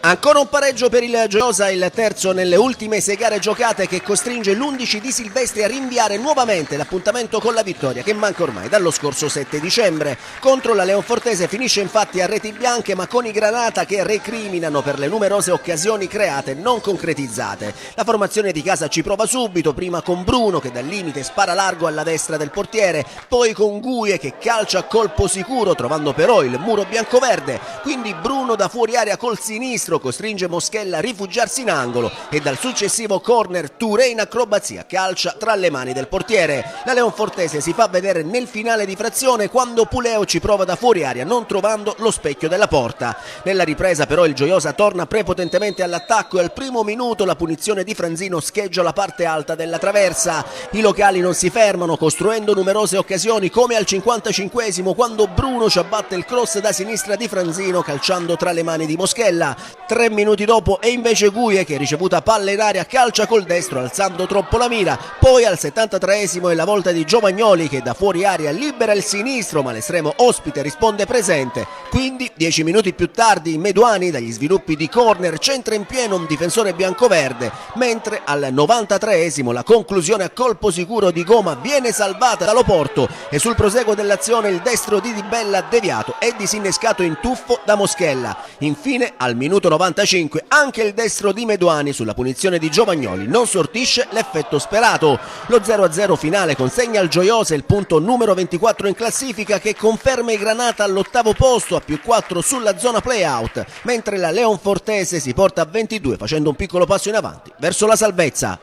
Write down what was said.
Ancora un pareggio per il Gioiosa, il terzo nelle ultime 6 gare giocate, che costringe l'11 di Silvestri a rinviare nuovamente l'appuntamento con la vittoria, che manca ormai dallo scorso 7 dicembre. Contro la Leonfortese finisce infatti a reti bianche, ma con i Granata che recriminano per le numerose occasioni create non concretizzate. La formazione di casa ci prova subito, prima con Bruno che dal limite spara largo alla destra del portiere, poi con Guie che calcia a colpo sicuro trovando però il muro biancoverde, quindi Bruno da fuori area col sinistro costringe Moschella a rifugiarsi in angolo e dal successivo corner Touré in acrobazia calcia tra le mani del portiere. La Leonfortese si fa vedere nel finale di frazione quando Puleo ci prova da fuori area non trovando lo specchio della porta. Nella ripresa però il Gioiosa torna prepotentemente all'attacco e al primo minuto la punizione di Franzino scheggia la parte alta della traversa. I locali non si fermano costruendo numerose occasioni, come al 55esimo quando Bruno ci abbatte il cross da sinistra di Franzino calciando tra le mani di Moschella. 3 minuti dopo è invece Guie che, ricevuta palla in aria, calcia col destro alzando troppo la mira. Poi al 73esimo è la volta di Giovagnoli che da fuori aria libera il sinistro, ma l'estremo ospite risponde presente. Quindi 10 minuti più tardi Meduani dagli sviluppi di corner centra in pieno un difensore biancoverde, mentre al 93esimo la conclusione a colpo sicuro di Goma viene salvata dall'Oporto e sul proseguo dell'azione il destro di Di Bella deviato e disinnescato in tuffo da Moschella. Infine al minuto 95 anche il destro di Meduani sulla punizione di Giovagnoli non sortisce l'effetto sperato. Lo 0-0 finale consegna al Gioiosa il punto numero 24 in classifica, che conferma i Granata all'8° posto a +4 sulla zona play-out, mentre la Leonfortese si porta a 22 facendo un piccolo passo in avanti verso la salvezza.